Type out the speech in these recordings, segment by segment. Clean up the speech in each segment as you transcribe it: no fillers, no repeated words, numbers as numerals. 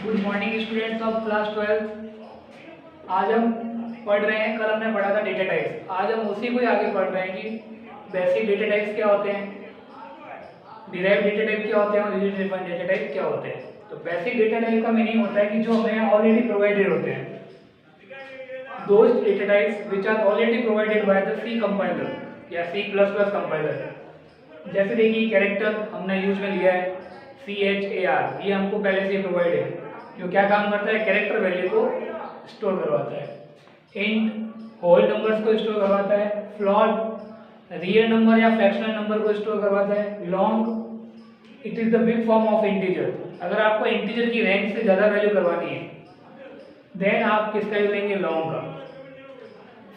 Good morning students of class 12। आज हम पढ़ रहे हैं, कल हमने पढ़ा था डेटा टाइप्स। आज हम उसी को ही आगे पढ़ रहे हैं कि बेसिक डेटा टाइप्स क्या होते हैं, डिराइव्ड डेटा टाइप क्या होते हैं और यूजर डिफाइंड डेटा टाइप क्या होते हैं। तो बेसिक डेटा टाइप का मीनिंग होता है कि जो हमें ऑलरेडी प्रोवाइडेड होते हैं, those data types which are already provided by the C compiler या C++ कंपाइलर। जैसे देखिए कैरेक्टर हमने यूज में लिया है CHAR, ये हमको पहले से प्रोवाइड है, जो क्या काम करता है, कैरेक्टर वैल्यू को स्टोर करवाता है। इंट होल नंबर्स को स्टोर करवाता है। फ्लोट रियल नंबर या फ्रैक्शनल नंबर को स्टोर करवाता है। Long it is the big form of integer, अगर आपको इंटीजर की रैंक से ज़्यादा वैल्यू करवानी है देन आप किसका यूज लेंगे, लॉन्ग का।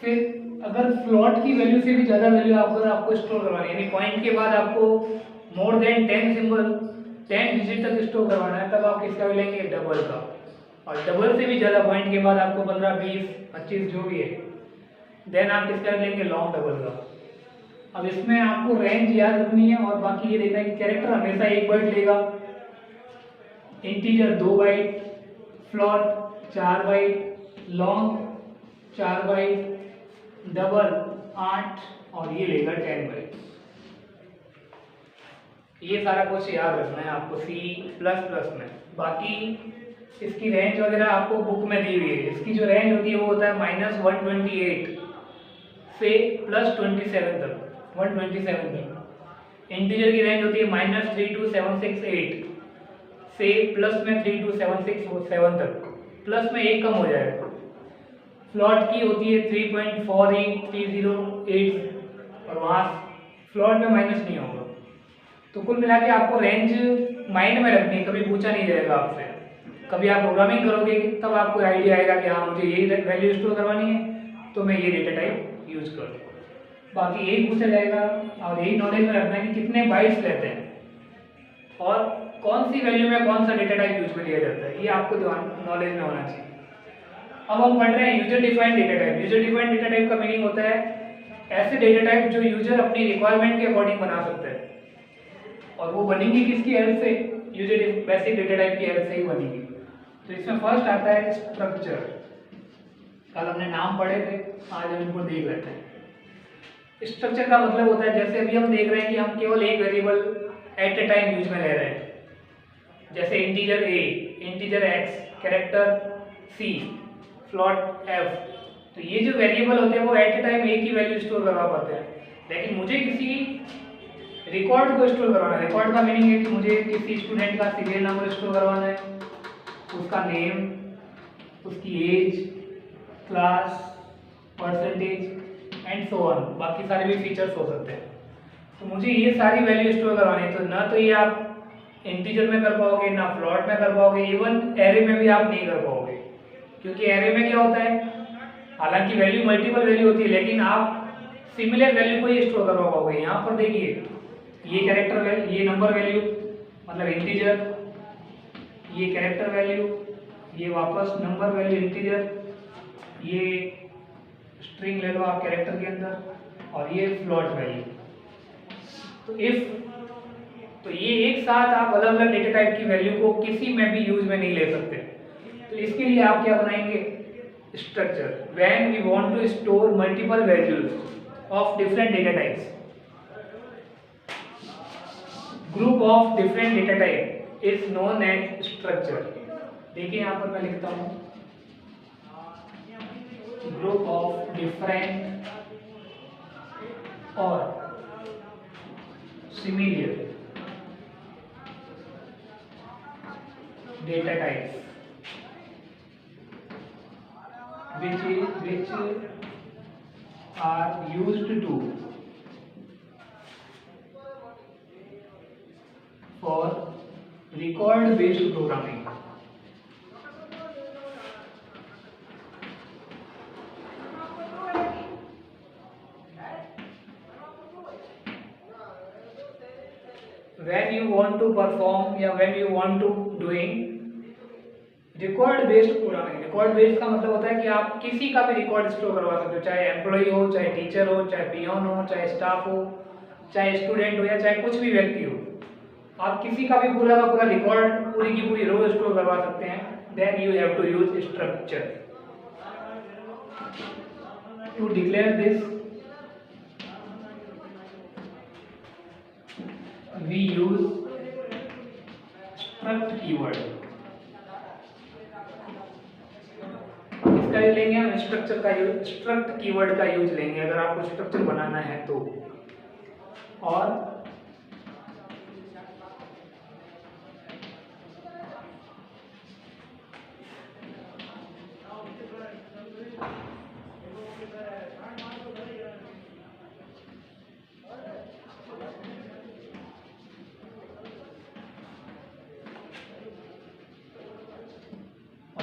फिर अगर फ्लोट की वैल्यू से भी ज़्यादा वैल्यू आपको स्टोर करवानी है, यानी पॉइंट के बाद आपको मोर देन 10 सिंबल 10 डिजिट तक स्टोर करवाना है, तब आप किसका लेंगे, डबल का। और डबल से भी ज़्यादा पॉइंट के बाद आपको 15, 20, 25 जो भी है, देन आप किसका लेंगे, लॉन्ग डबल का। अब इसमें आपको रेंज याद रखनी है और बाकी ये देखना है कि कैरेक्टर हमेशा 1 बाइट लेगा, integer 2 byte, float 4 byte, long 4 byte, double 8 और ये लेगा 10 बाइट। ये सारा कुछ याद रखना है आपको C++ में। बाकी इसकी रेंज वगैरह आपको बुक में दी हुई है। इसकी जो रेंज होती है वो होता है -128 से +27 तक, 127 तक। इंटीजर की रेंज होती है -32768 से प्लस में 32767 तक, प्लस में एक कम हो जाएगा। फ्लोट की होती है 3.48308 और वहाँ फ्लोट में माइनस नहीं होगा। तो कुल मिला के आपको रेंज माइंड में रखनी है, कभी पूछा नहीं जाएगा आपसे। कभी आप प्रोग्रामिंग करोगे तब आपको आइडिया आएगा कि हाँ मुझे यही वैल्यू स्टोर करवानी है तो मैं ये डेटा टाइप यूज कर दूँ। बाकी यही पूछा जाएगा और यही नॉलेज में रखना है कि कितने बाइट्स लेते हैं और कौन सी वैल्यू में कौन सा डेटा टाइप यूज में लिया जाता है, ये आपको नॉलेज में होना चाहिए। अब हम पढ़ रहे हैं user defined data type. User defined data type का मीनिंग होता है ऐसे डेटा टाइप जो यूजर अपनी रिक्वायरमेंट के अकॉर्डिंग बना सकता है, और वो बनेंगी किसकी हेल्प से, यूजर बेसिक डेटा टाइप की हेल्प से ही बनेगी। तो इसमें फर्स्ट आता है स्ट्रक्चर। कल हमने नाम पढ़े थे, आज हम इनको देख लेते हैं। स्ट्रक्चर का मतलब होता है, जैसे अभी हम देख रहे हैं कि हम केवल एक वेरिएबल एट ए टाइम यूज में ले रहे हैं, जैसे integer A, integer X, character C, float F। तो ये जो वेरिएबल होते हैं वो एट ए टाइम एक ही वैल्यू स्टोर करवा पाते हैं, लेकिन मुझे किसी रिकॉर्ड को स्टोर करवाना है। रिकॉर्ड का मीनिंग है कि मुझे किसी स्टूडेंट का सीरियल नंबर स्टोर करवाना है, उसका नेम, उसकी age, class, percentage and so on, बाकी सारे भी फीचर्स हो सकते हैं। तो मुझे ये सारी वैल्यू स्टोर करवानी है, तो ना तो ये आप इंटीजर में कर पाओगे, ना फ्लोट में कर पाओगे, इवन एरे में भी आप नहीं कर पाओगे, क्योंकि एरे में क्या होता है, हालांकि वैल्यू मल्टीपल वैल्यू होती है लेकिन आप सिमिलर वैल्यू को ही स्टोर करवा पाओगे। यहाँ पर देखिए ये कैरेक्टर वैल्यू, ये नंबर वैल्यू मतलब इंटीजर, ये कैरेक्टर वैल्यू, ये वापस नंबर वैल्यू इंटीजर, ये स्ट्रिंग ले लो आप कैरेक्टर के अंदर, और ये फ्लोट वैल्यू। तो ये एक साथ आप अलग अलग डेटा टाइप की वैल्यू को किसी में भी यूज में नहीं ले सकते। तो इसके लिए आप क्या बनाएंगे, structure. When we want to store multiple values of different data types, group of different data type is known as structure. देखिए यहाँ पर मैं लिखता हूँ, ग्रुप ऑफ डिफरेंट और similar data types which are used to for record based programming। when you want to perform या when you want to doing record based programming. Record based का मतलब होता है कि आप किसी का भी रिकॉर्ड स्टोर करवा सकते हो, चाहे एम्प्लॉय हो, चाहे टीचर हो, चाहे पियोन हो, चाहे स्टाफ हो, चाहे स्टूडेंट हो या चाहे कुछ भी व्यक्ति हो। आप किसी का भी पूरा का पूरा रिकॉर्ड, पूरी की पूरी रो स्टोर करवा सकते हैं then you have to use structure. To declare this, we use struct keyword. इसका यूज लेंगे हम स्ट्रक्चर का यूज, स्ट्रक्ट कीवर्ड का यूज लेंगे अगर आपको स्ट्रक्चर बनाना है तो। और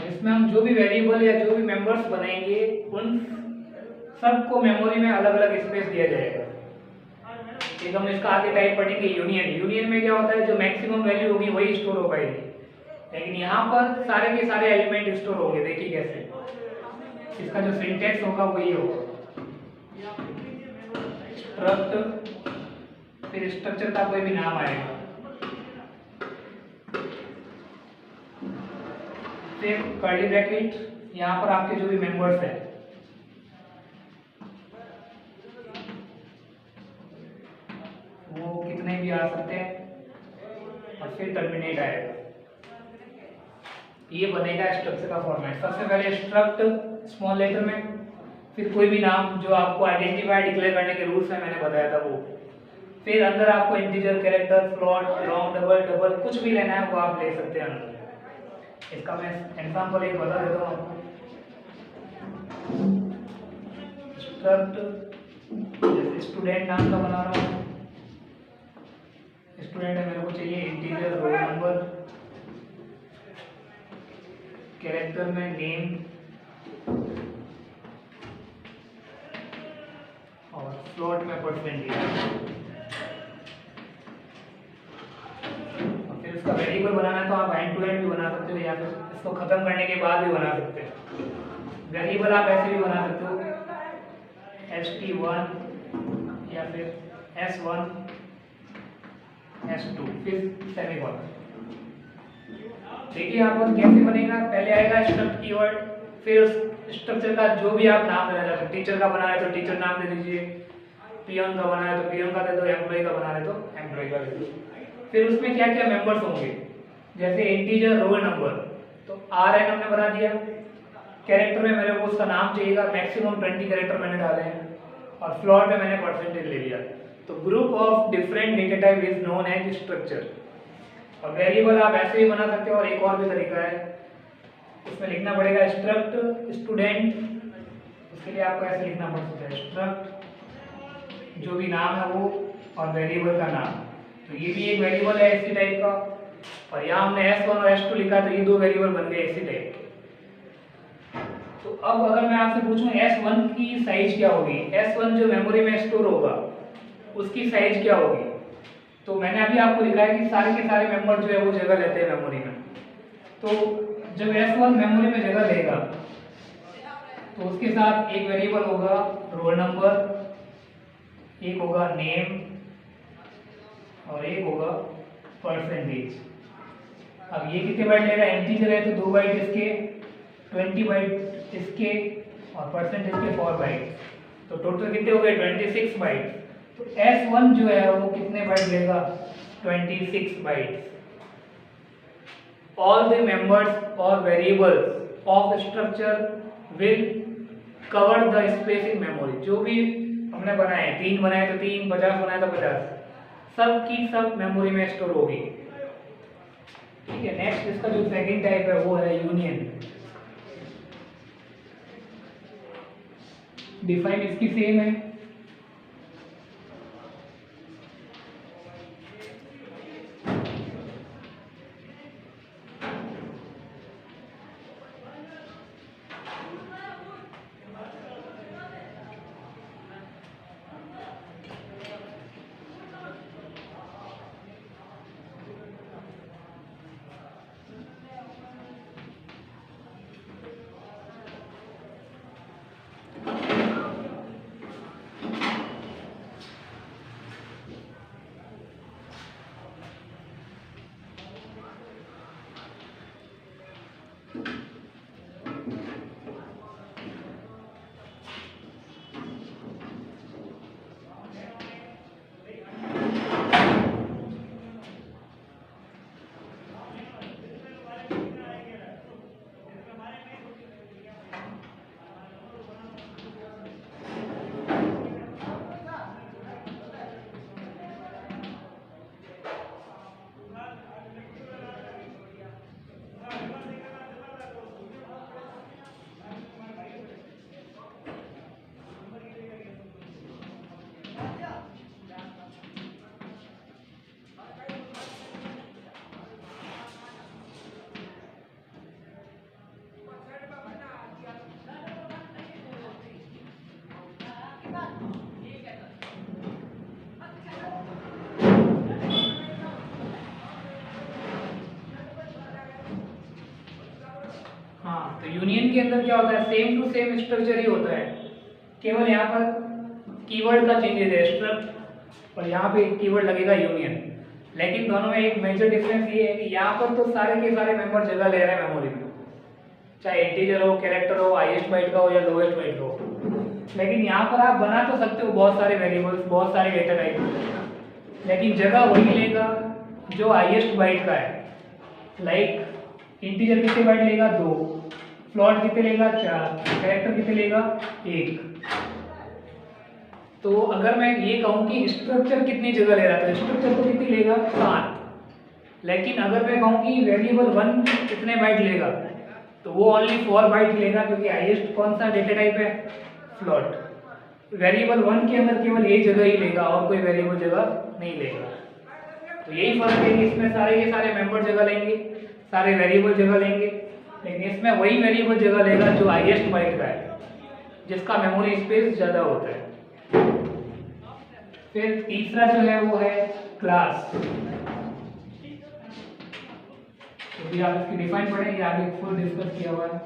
इसमें हम जो भी वेरिएबल या जो भी मेंबर्स बनाएंगे उन सबको मेमोरी में अलग अलग स्पेस दिया जाएगा। एक हम इसका आगे टाइप पढ़ेंगे यूनियन। यूनियन में क्या होता है, जो मैक्सिमम वैल्यू होगी वही स्टोर हो पाएगी, लेकिन यहाँ पर सारे के सारे एलिमेंट स्टोर होंगे। देखिए कैसे, इसका जो सिंटैक्स होगा वही होगा, स्ट्रक्ट फिर स्ट्रक्चर का कोई भी नाम आएगा, फिर कर्ली ब्रैकेट, यहाँ पर आपके जो भी मेंबर्स हैं वो कितने भी आ सकते हैं, और फिर टर्मिनेट आएगा। ये बनेगा स्ट्रक्चर का फॉर्मेट। सबसे पहले स्ट्रक्ट स्मॉल लेटर में, फिर कोई भी नाम जो आपको आइडेंटिफाई डिक्लेयर करने के रूल्स में मैंने बताया था वो, फिर अंदर आपको integer, character, float, long, double कुछ भी लेना है वो आप ले सकते हैं अंदर। इसका मैं एग्जांपल एक बता देता हूँ आपको। स्ट्रक्ट जैसे स्टूडेंट नाम का बना रहा हूँ, स्टूडेंट है, मेरे को चाहिए इंटीजर, रोल नंबर, कैरेक्टर में नेम, और फ्लोट में परसेंटेज। इसका वेरिएबल बनाना है तो आप एंड टू एंड भी बना सकते हो, या फिर इसको खत्म करने के बाद भी बना सकते हो। वेरिएबल आप ऐसे भी बना सकते हो, st1 या फिर s1 s2 फिर सेमीकोलन। देखिए यहाँ पर कैसे बनेगा, पहले आएगा स्ट्रक्ट कीवर्ड, फिर उस स्ट्रक्चर का जो भी आप नाम देना चाहते हो, टीचर का बना है तो टीचर नाम दे दीजिए, पियन का बना है तो पियन का दे दो, एम्प्लॉय का बना है तो एम्प्लॉय का दे दो। फिर उसमें क्या क्या मेंबर्स होंगे, जैसे इंटीजर, रोल नंबर, तो RN हमने बना दिया। कैरेक्टर में मेरे को उसका नाम चाहिएगा, मैक्सिमम 20 कैरेक्टर मैंने डाले हैं, और फ्लोट में मैंने परसेंटेज ले लिया। तो group of different data type is known as structure. और वेरिएबल आप ऐसे भी बना सकते हो, और एक और भी तरीका है, उसमें लिखना पड़ेगा स्ट्रक्ट स्टूडेंट, उसके लिए आपको ऐसे लिखना पड़ सकता है, स्ट्रक्ट जो भी नाम है वो और वेरिएबल का नाम। तो ये भी एक वेरिएबल है इसी टाइप का, और यहाँ हमने s1 और s2 लिखा, तो ये दो वेरिएबल बन गए इसी टाइप के। तो अब अगर मैं आपसे पूछूं s1 की साइज क्या होगी, s1 जो मेमोरी में स्टोर होगा उसकी साइज क्या होगी, तो मैंने अभी आपको लिखा है कि सारे के सारे मेंबर जो है वो जगह लेते हैं मेमोरी में। तो जब s1 मेमोरी में जगह लेगा तो उसके साथ एक वेरिएबल होगा रोल नंबर, एक होगा नेम, और एक होगा परसेंटेज। अब ये कितने बाइट लेगा, इंटीजर है तो 2 बाइट इसके, 20 बाइट इसके, और परसेंटेज के 4 बाइट, तो टोटल कितने हो गए 26 बाइट। तो S1 जो है वो कितने बाइट लेगा, 26 बाइट। ऑल द मेंबर्स और variables of structure will cover the space in memory. जो भी हमने बनाए, 3 बनाए तो 3, 50 बनाए तो 50, सब की सब मेमोरी में स्टोर होगी। ठीक है, नेक्स्ट इसका जो सेकंड टाइप है वो है यूनियन। डिफाइन इसकी सेम है, हाँ, तो यूनियन के अंदर क्या होता है, सेम टू सेम स्ट्रक्चर ही होता है, केवल यहाँ पर कीवर्ड का चेंजेस है स्ट्रक्ट, और यहाँ पे कीवर्ड लगेगा यूनियन। लेकिन दोनों में एक मेजर डिफरेंस ये है कि यहाँ पर तो सारे के सारे मेंबर जगह ले रहे हैं मेमोरी में, चाहे इंटीजर हो, कैरेक्टर हो, हाईएस्ट बाइट का हो या लोएस्ट बाइट का हो। लेकिन यहाँ पर आप बना तो सकते हो बहुत सारे वेरिएबल्स, बहुत सारे डेटा टाइप, लेकिन जगह वही लेगा जो हाईएस्ट बाइट का है। लाइक इंटीजर कितने बाइट लेगा, 2, फ्लोट कितने लेगा, 4, कैरेक्टर कितने लेगा, 1। तो अगर मैं ये कहूँ कि स्ट्रक्चर कितनी जगह ले रहा था, स्ट्रक्चर तो कितनी लेगा, 7। लेकिन अगर मैं कहूँ कि वेरिएबल 1 कितने बाइट लेगा, तो वो ओनली 4 बाइट लेगा, क्योंकि हाईएस्ट कौन सा डेटा टाइप है, फ्लोट। वेरिएबल 1 के अंदर केवल एक जगह ही लेगा और कोई वेरिएबल जगह नहीं लेगा। तो यही फर्क है कि इसमें सारे के सारे मेंबर जगह लेंगे, सारे वेरिएबल जगह लेंगे, लेकिन इसमें वही वेरिएबल जगह लेगा जो हाईएस्ट बाइट का है, जिसका मेमोरी स्पेस ज़्यादा होता है। फिर तीसरा जो है वो है क्लास। तो भी आप इसकी डिफाइन पढ़ेंगे, आगे फुल डिस्कस किया हुआ है।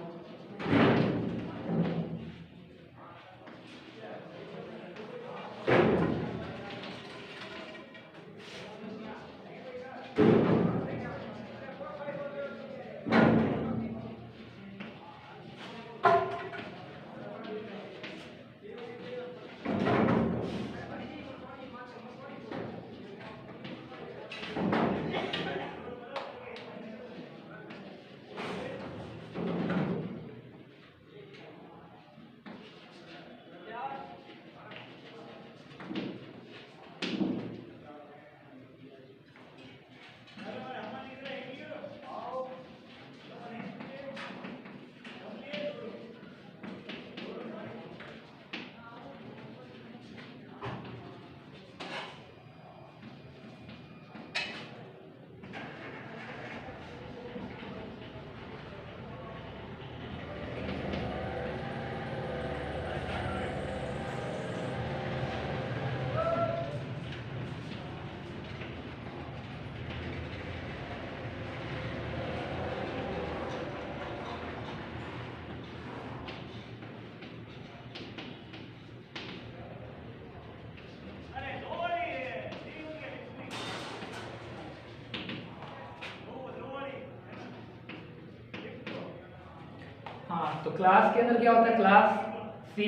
हाँ, तो क्लास के अंदर क्या होता है, क्लास C++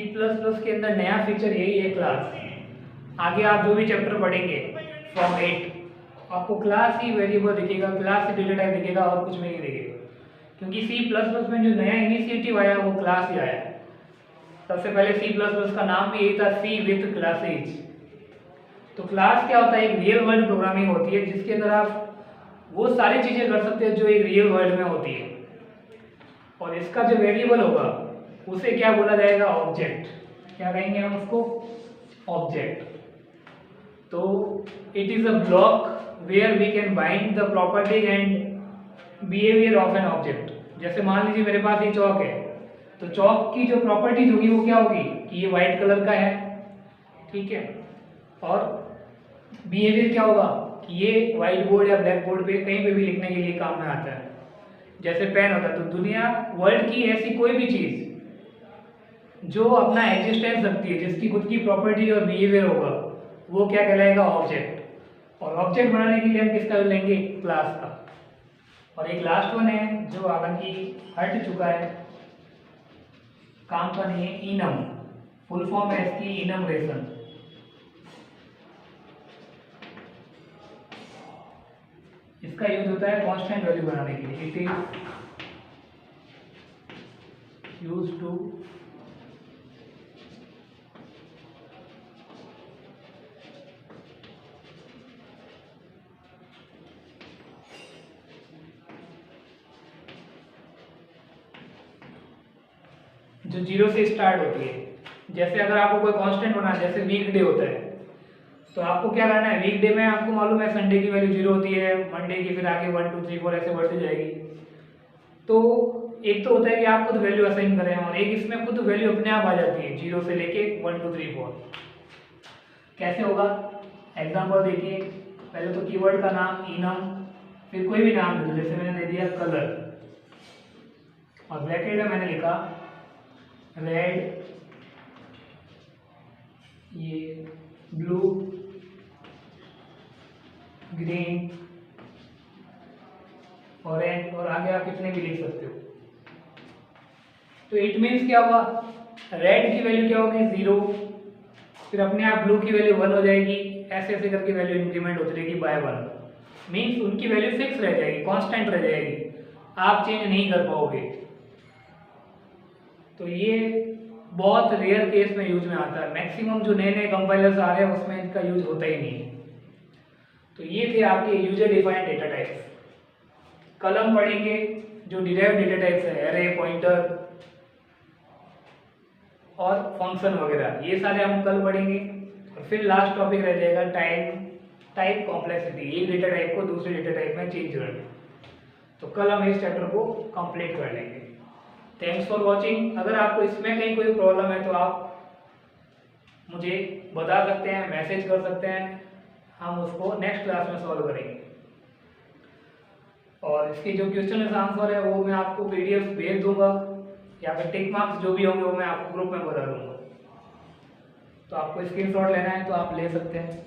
के अंदर नया फीचर यही है क्लास। आगे आप जो भी चैप्टर पढ़ेंगे फ्रॉम 8, आपको क्लास ही वेरिएबल दिखेगा, क्लास ही डेटा टाइप दिखेगा और कुछ भी नहीं दिखेगा, क्योंकि C++ में जो नया इनिशिएटिव आया वो क्लास ही आया। सबसे पहले C++ का नाम भी यही था, C विथ क्लासेज। तो क्लास क्या होता है, एक रियल वर्ल्ड प्रोग्रामिंग होती है जिसके अंदर आप वो सारी चीज़ें कर सकते हो जो एक रियल वर्ल्ड में होती है। और इसका जो वेरिएबल होगा उसे क्या बोला जाएगा, ऑब्जेक्ट। क्या कहेंगे हम उसको, ऑब्जेक्ट। तो it is a block where we can bind the properties and behaviour of an object. जैसे मान लीजिए मेरे पास ये चौक है, तो चौक की जो प्रॉपर्टीज होगी वो क्या होगी कि ये वाइट कलर का है, ठीक है, और बिहेवियर क्या होगा कि ये व्हाइट बोर्ड या ब्लैक बोर्ड पे कहीं पे भी लिखने के लिए काम में आता है, जैसे पेन होता है। तो दुनिया वर्ल्ड की ऐसी कोई भी चीज़ जो अपना एग्जिस्टेंस रखती है, जिसकी खुद की प्रॉपर्टी और बिहेवियर होगा, वो क्या कहलाएगा, ऑब्जेक्ट। और ऑब्जेक्ट बनाने के लिए हम किसका लेंगे, क्लास का। और एक लास्ट वन है जो हालांकि हट चुका है, काम का नहीं है, इनम। फुल फॉर्म है इसकी इनमरेशन। इसका यूज होता है कांस्टेंट वैल्यू बनाने के लिए। इट इज यूज टू जो 0 से स्टार्ट होती है। जैसे अगर आपको कोई कांस्टेंट बनाना है, जैसे वीक डे होता है, तो आपको क्या करना है, वीक डे में आपको मालूम है संडे की वैल्यू 0 होती है, मंडे की फिर आगे 1 2 3 4 ऐसे बढ़ती जाएगी। तो एक तो होता है कि आप खुद वैल्यू असाइन करें, और एक इसमें खुद वैल्यू अपने आप आ जाती है 0 से लेके 1 2 3 4। कैसे होगा, एग्जाम्पल देखिए। पहले तो कीवर्ड का नाम इनम, फिर कोई भी नाम दे दो, जैसे मैंने दे दिया कलर, और ब्रैकेट में मैंने लिखा रेड, ये ब्लू, ग्रीन, ऑरेंज, और आगे आप कितने भी लिख सकते हो। तो इट मीन्स क्या हुआ, रेड की वैल्यू क्या होगी 0, फिर अपने आप ब्लू की वैल्यू 1 हो जाएगी, ऐसे ऐसे करके वैल्यू इंक्रीमेंट होती रहेगी बाय 1। मीन्स उनकी वैल्यू फिक्स रह जाएगी, कांस्टेंट रह जाएगी, आप चेंज नहीं कर पाओगे। तो ये बहुत रेयर केस में यूज में आता है, मैक्सिमम जो नए नए कंपाइलर्स आ रहे हैं उसमें इनका यूज होता ही नहीं है। तो ये थे आपके यूजर डिफाइंड डेटा टाइप्स। कल हम पढ़ेंगे जो डिराइव्ड डेटा टाइप्स है, एरे, पॉइंटर और फंक्शन वगैरह, ये सारे हम कल पढ़ेंगे। और फिर लास्ट टॉपिक रह जाएगा टाइप कॉम्प्लेक्सिटी, एक डेटा टाइप को दूसरे डेटा टाइप में चेंज करना। तो कल हम इस चैप्टर को कंप्लीट कर लेंगे। Thanks for watching. अगर आपको इसमें कहीं कोई प्रॉब्लम है तो आप मुझे बता सकते हैं, मैसेज कर सकते हैं, हम उसको नेक्स्ट क्लास में सॉल्व करेंगे। और इसकी जो क्वेश्चन आंसर है वो मैं आपको PDF भेज दूंगा, या फिर टिक मार्क्स जो भी होंगे वो मैं आपको ग्रुप में बता दूंगा। तो आपको स्क्रीनशॉट लेना है तो आप ले सकते हैं।